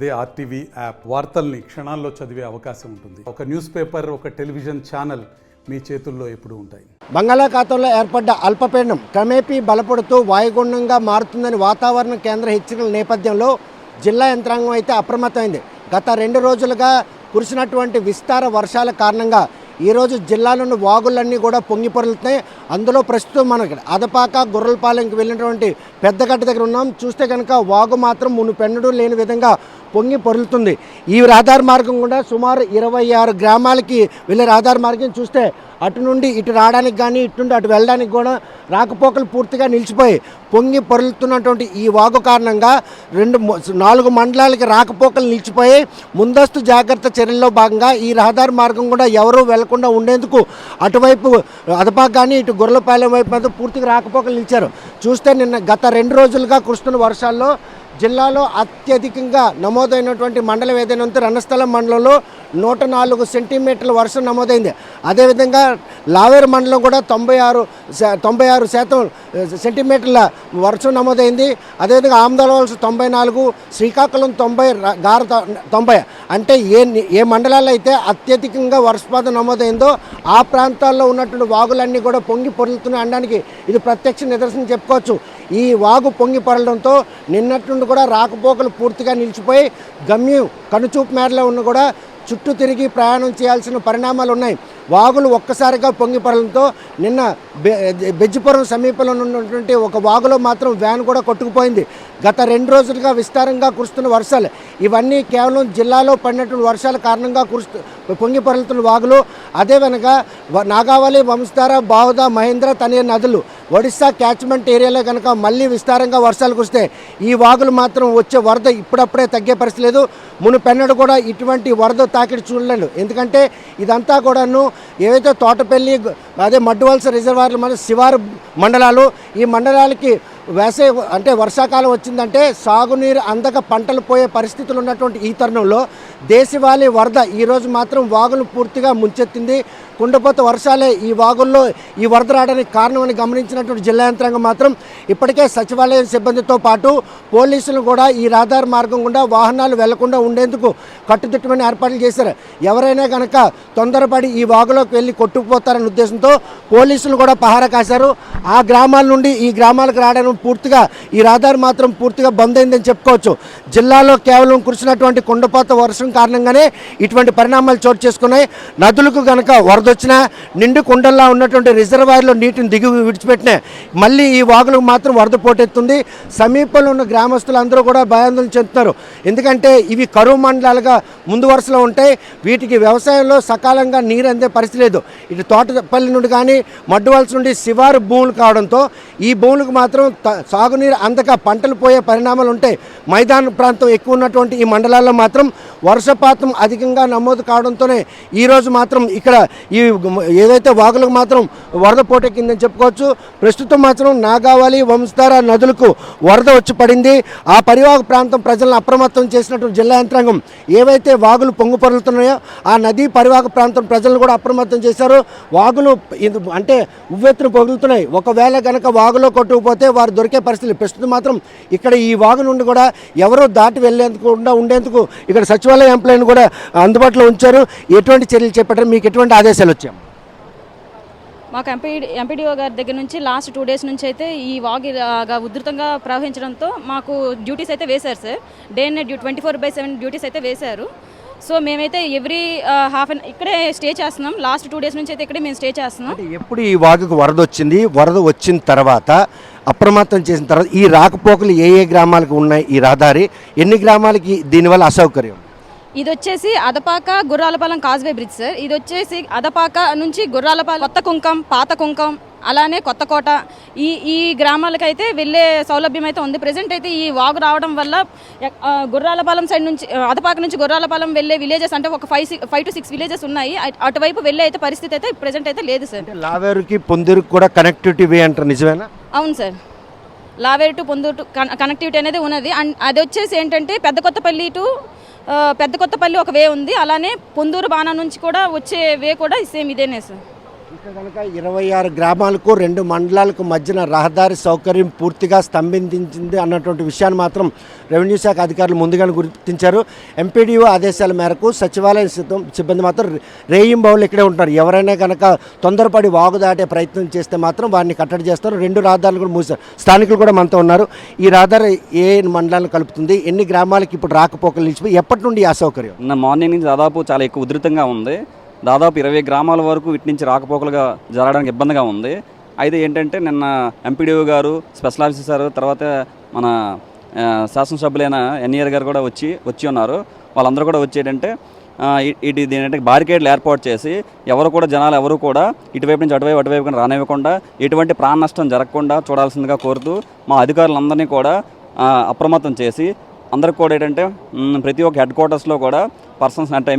అదే RTV app వార్తల్ని క్షణాల్లో చదివే అవకాశం ఉంటుంది. ఒక న్యూస్ పేపర్, ఒక టెలివిజన్ ఛానల్ మీ చేతుల్లో ఎప్పుడూ ఉంటాయి. బంగాళాఖాతంలో ఏర్పడ్డ అల్పపీడనం క్రమేపీ బలపడుతూ వాయుగుండంగా మారుతుందని వాతావరణ కేంద్ర హెచ్చరికల నేపథ్యంలో జిల్లా యంత్రాంగం అయితే అప్రమత్తమైంది. గత 2 రోజులుగా కురిసినటువంటి విస్తార వర్షాల కారణంగా ఈరోజు జిల్లాలోని వాగులన్నీ కూడా పొంగి పొరులుతున్నాయి. అందులో ప్రస్తుతం మనకి అదపాక గుర్రలపాలెంకి వెళ్ళినటువంటి పెద్దగడ్డ దగ్గర ఉన్నాం. చూస్తే కనుక వాగు మాత్రం మునుపెన్నడూ లేని విధంగా పొంగి పొరులుతుంది. ఈ రహదారి మార్గం కూడా సుమారు 26 గ్రామాలకి వెళ్ళే రహదారి మార్గం చూస్తే అటు నుండి ఇటు రావడానికి కానీ ఇటు నుండి అటు వెళ్ళడానికి కూడా రాకపోకలు పూర్తిగా నిలిచిపోయి పొంగి పొరులుతున్నటువంటి ఈ వాగు కారణంగా 4 మండలాలకి రాకపోకలు నిలిచిపోయి ముందస్తు జాగ్రత్త చర్యల్లో భాగంగా ఈ రహదారి మార్గం కూడా ఎవరూ వెళ్లకుండా ఉండేందుకు అటువైపు అదపాక కానీ ఇటు గుర్రలపాలెం వైపు మీద పూర్తిగా రాకపోకలు నిలిచారు. చూస్తే గత 2 రోజులుగా కురుస్తున్న వర్షాల్లో జిల్లాలో అత్యధికంగా నమోదైనటువంటి మండలం ఏదైనా ఉంటే రణస్థలం మండలంలో 104 సెంటీమీటర్ల వర్షం నమోదైంది. అదేవిధంగా లావేరు మండలం కూడా 96 సెంటీమీటర్ల వర్షం నమోదైంది. అదేవిధంగా ఆమదాలవలస 94, శ్రీకాకుళం 90, గార 90. అంటే ఏ మండలాల్లో అయితే అత్యధికంగా వర్షపాతం నమోదైందో ఆ ప్రాంతాల్లో ఉన్నటువంటి వాగులన్నీ కూడా పొంగి పొరులుతున్నాయి అనడానికి ఇది ప్రత్యక్ష నిదర్శనం చెప్పుకోవచ్చు. ఈ వాగు పొంగి పొరలడంతో నిన్నటి నుండి కూడా రాకపోకలు పూర్తిగా నిలిచిపోయి గమ్యం కనుచూపు మేరలో ఉన్న కూడా చుట్టూ తిరిగి ప్రయాణం చేయాల్సిన పరిణామాలు ఉన్నాయి. వాగులు ఒక్కసారిగా పొంగి పొరలడంతో నిన్న బెజ్జిపురం సమీపంలో ఉన్నటువంటి ఒక వాగులో మాత్రం వ్యాన్ కూడా కొట్టుకుపోయింది. గత 2 రోజులుగా విస్తారంగా కురుస్తున్న వర్షాలు ఇవన్నీ కేవలం జిల్లాలో పడినటువంటి వర్షాల కారణంగా పొంగి పొరలుతున్న వాగులు. అదే వెనక నాగావళి, వంశధార, బావుదా, మహేంద్ర, తనే నదులు ఒడిశా క్యాచ్మెంట్ ఏరియాలో కనుక మళ్ళీ విస్తారంగా వర్షాలు కురిస్తే ఈ వాగులు మాత్రం వచ్చే వరద ఇప్పుడప్పుడే తగ్గే పరిస్థితి లేదు. మునుపెన్నడు కూడా ఇటువంటి వరద తాకిడి చూడలేదు. ఎందుకంటే ఇదంతా కూడాను ఏవైతే తోటపల్లి, అదే మడ్డువలస రిజర్వాయర్లు మన శివారు మండలాలు, ఈ మండలాలకి వేసవి అంటే వర్షాకాలం వచ్చిందంటే సాగునీరు అందక పంటలు పోయే పరిస్థితులు ఉన్నటువంటి ఈ తరుణంలో దేశవాళీ వరద ఈరోజు మాత్రం వాగులు పూర్తిగా ముంచెత్తింది. కుండపోత వర్షాలే ఈ వాగుల్లో ఈ వరద రావడానికి కారణమని గమనించినటువంటి జిల్లా యంత్రాంగం మాత్రం ఇప్పటికే సచివాలయ సిబ్బందితో పాటు పోలీసులు కూడా ఈ రహదారి మార్గం గుండా వాహనాలు వెళ్లకుండా ఉండేందుకు కట్టుదిట్టమైన ఏర్పాట్లు చేశారు. ఎవరైనా కనుక తొందరపడి ఈ వాగులోకి వెళ్ళి కొట్టుకుపోతారనే ఉద్దేశంతో పోలీసులు కూడా పహారా కాశారు. ఆ గ్రామాల నుండి ఈ గ్రామాలకు రావడం పూర్తిగా ఈ రహదారి మాత్రం పూర్తిగా బంద్ అయిందని చెప్పుకోవచ్చు. జిల్లాలో కేవలం కురిసినటువంటి కుండపోత వర్షం కారణంగానే ఇటువంటి పరిణామాలు చోటు చేసుకున్నాయి. నదులకు కనుక వరద వచ్చినా నిండు కుండల్లా ఉన్నటువంటి రిజర్వాయర్లో నీటిని దిగి విడిచిపెట్టినా మళ్ళీ ఈ వాగులకు మాత్రం వరద పోటెత్తుంది. సమీపంలో ఉన్న గ్రామస్తులందరూ కూడా భయాందోళన చెందుతున్నారు. ఎందుకంటే ఇవి కరువు మండలాలుగా ముందు వరుసలో ఉంటాయి. వీటికి వ్యవసాయంలో సకాలంగా నీరు అందే పరిస్థితి లేదు. ఇటు తోటపల్లి నుండి కానీ మడ్డువలస నుండి శివారు భూములు కావడంతో ఈ భూములకు మాత్రం సాగునీరు అందక పంటలు పోయే పరిణామాలు ఉంటాయి. మైదాన ప్రాంతం ఎక్కువ ఉన్నటువంటి ఈ మండలాల్లో మాత్రం వర్షపాతం అధికంగా నమోదు కావడంతోనే ఈరోజు మాత్రం ఇక్కడ ఈ ఏదైతే వాగులకు మాత్రం వరద పోటెక్కిందని చెప్పుకోవచ్చు. ప్రస్తుతం మాత్రం నాగావళి, వంశధార నదులకు వరద వచ్చి పడింది. ఆ పరివాహక ప్రాంతం ప్రజలను అప్రమత్తం చేసినటువంటి జిల్లా యంత్రాంగం ఏవైతే వాగులు పొంగు పొరులుతున్నాయో ఆ నదీ పరివాహక ప్రాంతం ప్రజలను కూడా అప్రమత్తం చేశారు. వాగులు అంటే ఉవ్వెత్తున పొగులుతున్నాయి. ఒకవేళ కనుక వాగులో కొట్టుకుపోతే వారు దొరికే పరిస్థితి. ప్రస్తుతం మాత్రం ఇక్కడ ఈ వాగు నుండి కూడా ఎవరో దాటి ఉండేందుకు ఇక్కడ సచివాలయ ఎంప్లాయీని కూడా అందుబాటులో ఉంచారు. ఎటువంటి చర్యలు చేపట్టారు, మీకు ఎటువంటి ఆదేశాలు వచ్చాయి? మాకు ఎంపీడీఓ గారి దగ్గర నుంచి లాస్ట్ 2 డేస్ నుంచి అయితే ఈ వాగు ఉధృతంగా ప్రవహించడంతో మాకు డ్యూటీస్ అయితే వేశారు sir. Day and night 24/7 duties అయితే వేశారు. సో మేమైతే ఎవ్రీ హాఫ్ అన్ ఇక్కడే స్టే చేస్తున్నాం. లాస్ట్ 2 డేస్ నుంచి అయితే ఇక్కడే మేము స్టే చేస్తున్నాం. ఎప్పుడు ఈ వాగుకు వరద వచ్చింది, వరద వచ్చిన తర్వాత అప్రమత్తం చేసిన తర్వాత ఈ రాకపోకలు ఏ గ్రామాలకు ఉన్నాయి, ఈ రహదారి ఎన్ని గ్రామాలకి దీనివల్ల అసౌకర్యం? ఇది వచ్చేసి అదపాక గుర్రాలపాలెం కాజ్వే బ్రిడ్జ్ సార్. ఇది వచ్చేసి అదపాక నుంచి గుర్రాలపాలెం, కొత్త కుంకం, పాత కుంకం, అలానే కొత్తకోట ఈ గ్రామాలకైతే వెళ్ళే సౌలభ్యం అయితే ఉంది. ప్రజెంట్ అయితే ఈ వాగు రావడం వల్ల గుర్రాలపాలెం సైడ్ నుంచి అదపాక నుంచి గుర్రాలపాలెం వెళ్ళే విలేజెస్ అంటే ఒక 5 to 6 విలేజెస్ ఉన్నాయి. అటువైపు వెళ్ళే అయితే పరిస్థితి అయితే ప్రజెంట్ అయితే లేదు సార్. లావేరుకి పొందూరుకి కూడా కనెక్టివిటీ వే అంటారు, నిజమేనా? అవును sir, Laveru to Ponduru connectivity అనేది ఉన్నది. అండ్ అది వచ్చేసి ఏంటంటే పెద్ద కొత్తపల్లి ఒక వే ఉంది. అలానే పొందూరు బాణం నుంచి కూడా వచ్చే వే కూడా సేమ్ ఇదేనే సార్. ఇంకా కనుక 26 గ్రామాలకు 2 మండలాలకు మధ్యన రహదారి సౌకర్యం పూర్తిగా స్తంభించింది అన్నటువంటి విషయాన్ని మాత్రం రెవెన్యూ శాఖ అధికారులు ముందుగానే గుర్తించారు. ఎంపీడీఓ ఆదేశాల మేరకు సచివాలయ సిబ్బంది మాత్రం రేయింబౌళ్ళు ఇక్కడే ఉంటారు. ఎవరైనా కనుక తొందరపడి వాగు దాటే ప్రయత్నం చేస్తే మాత్రం వారిని కట్టడి చేస్తారు. 2 రహదారులు కూడా మూసారు. స్థానికులు కూడా మనతో ఉన్నారు. ఈ రహదారి ఏ మండలాలను కలుపుతుంది, ఎన్ని గ్రామాలకు ఇప్పుడు రాకపోకలు నిలిచిపోయి, ఎప్పటి నుండి ఈ అసౌకర్యం? నిన్న మార్నింగ్ నుంచి దాదాపు చాలా ఎక్కువ ఉధృతంగా ఉంది. దాదాపు 20 గ్రామాల వరకు వీటి నుంచి రాకపోకలుగా జరగడానికి ఇబ్బందిగా ఉంది. అయితే ఏంటంటే నిన్న ఎంపీడీఓ గారు, స్పెషల్ ఆఫీసర్, తర్వాత మన శాసనసభ్యులైన ఎన్ఈఆర్ గారు కూడా వచ్చి ఉన్నారు. వాళ్ళందరూ కూడా వచ్చేటంటే ఇది ఏంటంటే బారికేడ్లు ఏర్పాటు చేసి జనాలు ఎవరు కూడా ఇటువైపు నుంచి అటువైపు రానివ్వకుండా ఎటువంటి ప్రాణ నష్టం జరగకుండా చూడాల్సిందిగా కోరుతూ మా అధికారులందరినీ కూడా అప్రమత్తం చేసి అందరికి కూడా ఏంటంటే ప్రతి ఒక్క హెడ్ క్వార్టర్స్లో కూడా పర్సన్స్ అంటే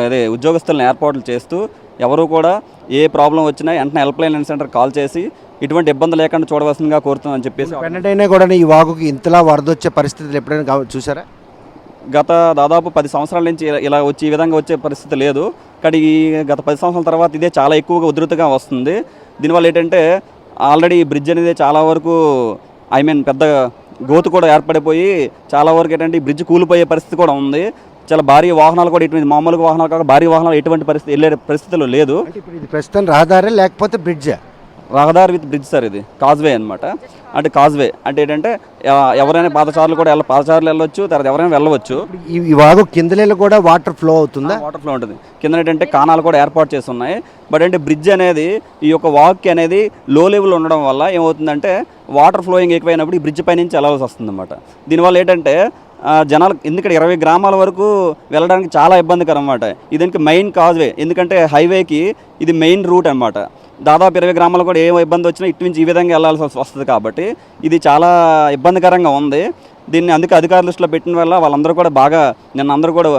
అదే ఉద్యోగస్తులను ఏర్పాట్లు చేస్తూ ఎవరు కూడా ఏ ప్రాబ్లం వచ్చినా వెంటనే హెల్ప్ లైన్ సెంటర్ కాల్ చేసి ఇటువంటి ఇబ్బంది లేకుండా చూడవలసిందిగా కోరుతుందని చెప్పేసి. వెంటనే కూడా ఈ వాగుకి ఇంతలా వరద వచ్చే పరిస్థితులు ఎప్పుడైనా చూసారా? గత దాదాపు 10 సంవత్సరాల నుంచి ఇలా ఈ విధంగా వచ్చే పరిస్థితి లేదు. కానీ గత 10 సంవత్సరాల తర్వాత ఇదే చాలా ఎక్కువగా ఉధృతంగా వస్తుంది. దీనివల్ల ఏంటంటే ఆల్రెడీ ఈ బ్రిడ్జ్ అనేది చాలా వరకు పెద్ద గోతు కూడా ఏర్పడిపోయి చాలా వరకు ఏంటంటే ఈ బ్రిడ్జ్ కూలిపోయే పరిస్థితి కూడా ఉంది. చాలా భారీ వాహనాలు కూడా ఇటువంటి మామూలుగా వాహనాలు కాక భారీ వాహనాలు ఎటువంటి పరిస్థితి వెళ్ళే పరిస్థితులు లేదు. ఇది ప్రస్తుతం రహదారి లేకపోతే బ్రిడ్జ్? రహదారి విత్ బ్రిడ్జ్ సార్. ఇది కాజ్వే అనమాట. అంటే కాజ్వే అంటే ఏంటంటే ఎవరైనా పాదచారులు కూడా పాదచారులు వెళ్ళవచ్చు, తర్వాత ఎవరైనా వెళ్ళవచ్చు. ఈ వాగు కిందలో కూడా వాటర్ ఫ్లో అవుతుందా? వాటర్ ఫ్లో ఉంటుంది. కింద ఏంటంటే కానాలు కూడా ఏర్పాటు చేసి ఉన్నాయి. బట్ అంటే బ్రిడ్జ్ అనేది ఈ యొక్క వాక్కి అనేది లో లెవెల్ ఉండడం వల్ల ఏమవుతుందంటే వాటర్ ఫ్లోయింగ్ ఎక్కువైనప్పుడు ఈ బ్రిడ్జ్ పై నుంచి వెళ్ళాల్సి వస్తుంది అనమాట. దీనివల్ల ఏంటంటే జనాలు ఎందుకంటే 20 గ్రామాల వరకు వెళ్ళడానికి చాలా ఇబ్బందికరం అన్నమాట. ఇది మెయిన్ కాజ్వే, ఎందుకంటే హైవేకి ఇది మెయిన్ రూట్ అనమాట. దాదాపు 20 గ్రామాలు కూడా ఏ ఇబ్బంది వచ్చినా ఇటు నుంచి ఈ విధంగా వెళ్ళాల్సి వస్తుంది. కాబట్టి ఇది చాలా ఇబ్బందికరంగా ఉంది. దీన్ని అందుకే అధికారుల దృష్టిలో పెట్టిన వల్ల వాళ్ళందరూ కూడా బాగా నిన్న అందరూ కూడా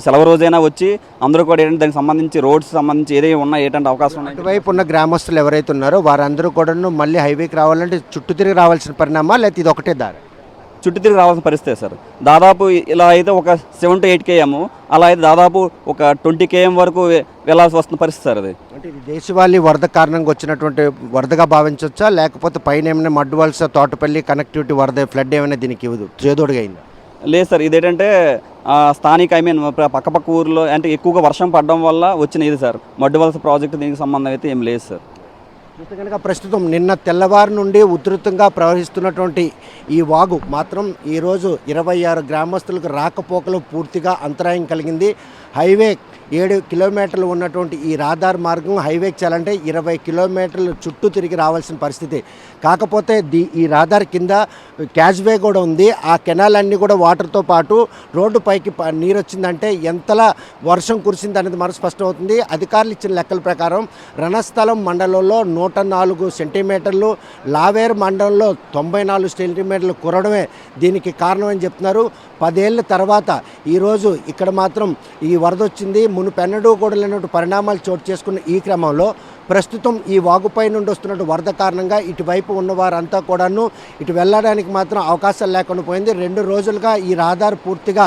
సెలవు రోజైనా వచ్చి అందరూ కూడా ఏంటంటే దానికి సంబంధించి రోడ్స్ సంబంధించి ఏదైనా ఉన్నా ఏంటంటే అవకాశం ఉన్నాయి. ఇటువైపు ఉన్న గ్రామస్తులు ఎవరైతే ఉన్నారో వారందరూ కూడా మళ్ళీ హైవేకి రావాలంటే చుట్టూ తిరిగి రావాల్సిన పరిణామా, లేకపోతే ఇది ఒకటే దారి? చుట్టూ తిరిగి రావాల్సిన పరిస్థితి సార్. దాదాపు ఇలా అయితే ఒక 7 to 8 km, అలా అయితే దాదాపు ఒక 20 km వరకు వెళ్ళాల్సి వస్తున్న పరిస్థితి సార్. అది అంటే ఇది దేశవాళీ వరద కారణంగా వచ్చినటువంటి వరదగా భావించవచ్చా, లేకపోతే పైన ఏమైనా మడ్డు వలస, తోటపల్లి కనెక్టివిటీ వరద ఫ్లడ్ ఏమైనా దీనికి చేదోడుగా అయిందా? లేదు సార్, ఇదేంటంటే స్థానిక పక్కపక్క ఊర్లో అంటే ఎక్కువగా వర్షం పడడం వల్ల వచ్చిన ఇది సార్. మడ్డు వలస ప్రాజెక్టు దీనికి సంబంధం అయితే ఏం లేదు సార్. చూస్తే కనుక ప్రస్తుతం నిన్న తెల్లవారు నుండి ఉధృతంగా ప్రవహిస్తున్నటువంటి ఈ వాగు మాత్రం ఈరోజు 26 గ్రామస్తులకు రాకపోకలు పూర్తిగా అంతరాయం కలిగింది. హైవే 7 కిలోమీటర్లు ఉన్నటువంటి ఈ రహదారి మార్గం హైవేకి చేయాలంటే 20 కిలోమీటర్లు చుట్టూ తిరిగి రావాల్సిన పరిస్థితి. కాకపోతే ఈ రహదారి కింద క్యాజ్వే కూడా ఉంది. ఆ కెనాల్ అన్నీ కూడా వాటర్తో పాటు రోడ్డు పైకి నీరు వచ్చిందంటే ఎంతలా వర్షం కురిసింది అనేది మనకు స్పష్టం అవుతుంది. అధికారులు ఇచ్చిన లెక్కల ప్రకారం రణస్థలం మండలంలో 104 సెంటీమీటర్లు, లావేరు మండలంలో 94 సెంటీమీటర్లు కురడమే దీనికి కారణం అని చెప్తున్నారు. 10 ఏళ్ళ తర్వాత ఈరోజు ఇక్కడ మాత్రం ఈ వరద వచ్చింది. మునుపెన్నడూ కూడా లేనటువంటి పరిణామాలు చోటు చేసుకున్న ఈ క్రమంలో ప్రస్తుతం ఈ వాగుపై నుండి వస్తున్నట్టు వరద కారణంగా ఇటువైపు ఉన్న వారంతా కూడాను ఇటు వెళ్ళడానికి మాత్రం అవకాశాలు లేకుండా పోయింది. 2 రోజులుగా ఈ రహదారి పూర్తిగా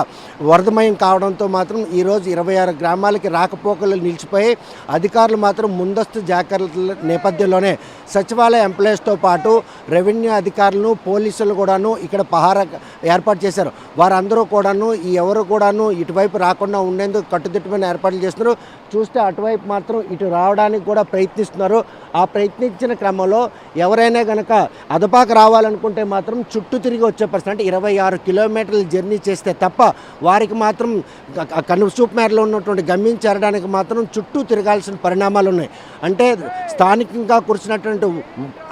వరదమయం కావడంతో మాత్రం ఈరోజు 26 గ్రామాలకి రాకపోకలు నిలిచిపోయి అధికారులు మాత్రం ముందస్తు జాగ్రత్తల నేపథ్యంలోనే సచివాలయ ఎంప్లాయీస్తో పాటు రెవెన్యూ అధికారులను, పోలీసులు కూడాను ఇక్కడ పహారా ఏర్పాటు చేశారు. వారందరూ కూడాను ఎవరు కూడాను ఇటువైపు రాకుండా ఉండేందుకు కట్టుదిట్టమైన ఏర్పాట్లు చేస్తున్నారు. చూస్తే అటువైపు మాత్రం ఇటు రావడానికి కూడా ప్రయత్నిస్తున్నారు. ఆ ప్రయత్నించిన క్రమంలో ఎవరైనా కనుక అదపాక రావాలనుకుంటే మాత్రం చుట్టూ తిరిగి వచ్చే పరిస్థితి. అంటే 26 కిలోమీటర్లు జర్నీ చేస్తే తప్ప వారికి మాత్రం కనుసూపు మేరలో ఉన్నటువంటి గమ్యం చేరడానికి మాత్రం చుట్టూ తిరగాల్సిన పరిణామాలు ఉన్నాయి. అంటే స్థానికంగా కురిసినటువంటి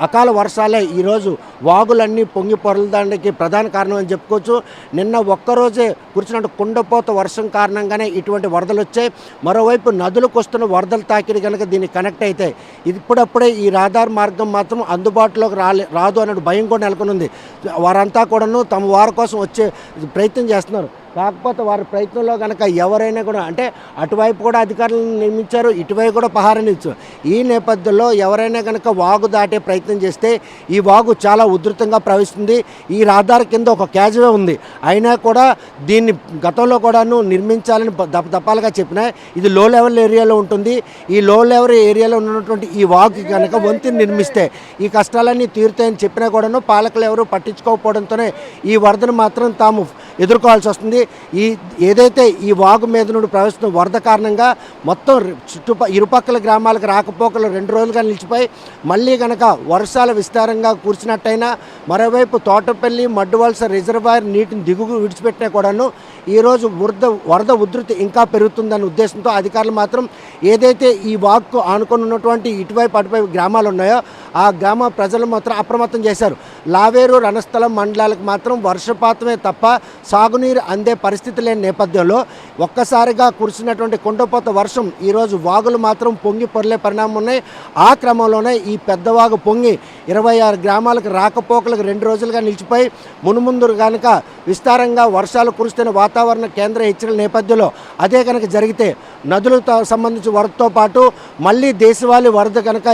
అకాల వర్షాలే ఈరోజు వాగులన్నీ పొంగి పొరలడానికి ప్రధాన కారణం అని చెప్పుకోవచ్చు. నిన్న ఒక్కరోజే కురిసినట్టు కుండపోత వర్షం కారణంగానే ఇటువంటి వరదలు వచ్చాయి. మరోవైపు నదులకు వస్తున్న వరదల తాకిడి కనుక దీన్ని కనెక్ట్ అయితే ఇప్పుడప్పుడే ఈ రహదారి మార్గం మాత్రం అందుబాటులోకి రాదు అనే భయం కూడా నెలకొని ఉంది. వారంతా కూడాను తమ వారి కోసం వచ్చే ప్రయత్నం చేస్తున్నారు. కాకపోతే వారి ప్రయత్నంలో కనుక ఎవరైనా కూడా అంటే అటువైపు కూడా అధికారులను నియమించారు, ఇటువైపు కూడా పహారాన్ని ఇచ్చారు. ఈ నేపథ్యంలో ఎవరైనా కనుక వాగు దాటే ప్రయత్నం చేస్తే ఈ వాగు చాలా ఉధృతంగా ప్రవహిస్తుంది. ఈ రహదారి కింద ఒక క్యాజ్వే ఉంది, అయినా కూడా దీన్ని గతంలో కూడాను నిర్మించాలని దప్పాలుగా చెప్పినా ఇది లో లెవెల్ ఏరియాలో ఉంటుంది. ఈ లో లెవెల్ ఏరియాలో ఉన్నటువంటి ఈ వాగుకి కనుక వంతెన నిర్మిస్తే ఈ కష్టాలన్నీ తీరుతాయని చెప్పినా కూడాను పాలకులు ఎవరు పట్టించుకోకపోవడంతోనే ఈ వరదను మాత్రం తాము ఎదుర్కోవాల్సి వస్తుంది. ఏదైతే ఈ వాగు మీద నుండి ప్రవహిస్తున్న వరద కారణంగా మొత్తం ఇరుపక్కల గ్రామాలకు రాకపోకలు 2 రోజులుగా నిలిచిపోయి మళ్ళీ కనుక వర్షాలు విస్తారంగా కురిసినట్టయినా మరోవైపు తోటపల్లి మడ్డువలస రిజర్వాయర్ నీటిని దిగువ విడిచిపెట్టినా కూడాను ఈరోజు వరద ఉధృతి ఇంకా పెరుగుతుందనే ఉద్దేశంతో అధికారులు మాత్రం ఏదైతే ఈ వాగుకు ఆనుకొని ఉన్నటువంటి ఇటువైపు అటువైపు గ్రామాలు ఉన్నాయో ఆ గ్రామ ప్రజలు మాత్రం అప్రమత్తం చేశారు. లావేరు రణస్థలం మండలాలకు మాత్రం వర్షపాతమే తప్ప సాగునీరు అందే పరిస్థితి లేని నేపథ్యంలో ఒక్కసారిగా కురిసినటువంటి కుండపోత వర్షం ఈరోజు వాగులు మాత్రం పొంగి పొర్లే పరిణామం ఉన్నాయి. ఆ క్రమంలోనే ఈ పెద్దవాగు పొంగి 26 గ్రామాలకు రాకపోకలకు 2 రోజులుగా నిలిచిపోయి మునుముందు కనుక విస్తారంగా వర్షాలు కురుస్తున్న వాతావరణ కేంద్ర హెచ్చరికల నేపథ్యంలో అదే కనుక జరిగితే నదులతో సంబంధించి వరదతో పాటు మళ్ళీ దేశవాళీ వరద కనుక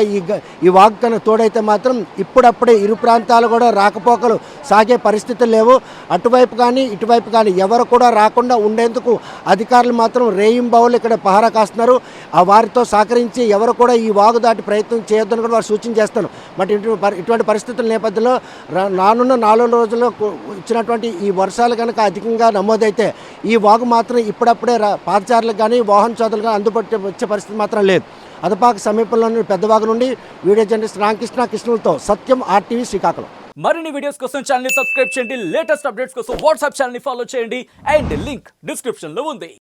ఈ వాగు కనుక తోడైతే మాత్రం ఇప్పుడప్పుడే ఇరు ప్రాంతాలు కూడా రాకపోకలు సాగే పరిస్థితులు లేవు. అటువైపు కానీ ఇటువైపు కానీ ఎవరు కూడా రాకుండా ఉండేందుకు అధికారులు మాత్రం రేయింబావులు ఇక్కడ పహారా కాస్తున్నారు. ఆ వారితో సహకరించి ఎవరు కూడా ఈ వాగు దాటి ప్రయత్నం చేయొద్దని కూడా వారు సూచన చేస్తారు. బట్ ఇటువంటి పరిస్థితుల నేపథ్యంలో రానున్న 4 రోజుల్లో ఇచ్చినటువంటి ఈ వర్షాలు కనుక అధికంగా నమోదైతే ఈ వాగు మాత్రం ఇప్పుడప్పుడే పాదచారులకు కానీ వాహన చోదరులు కానీ అందుబాటు వచ్చే పరిస్థితి మాత్రం లేదు. అదపాక సమీపంలోని పెద్దవాగు నుండి వీడియో జర్నలిస్ట్ రామకృష్ణ కృష్ణులతో సత్యం RTV శ్రీకాకుళం. మరిన్ని వీడియోస్ కోసం ఛానల్ ని సబ్స్క్రైబ్ చేయండి, లేటెస్ట్ అప్డేట్స్ కోసం వాట్సాప్ ఛానల్ ని ఫాలో చేయండి అండ్ లింక్ డిస్క్రిప్షన్ లో ఉంది.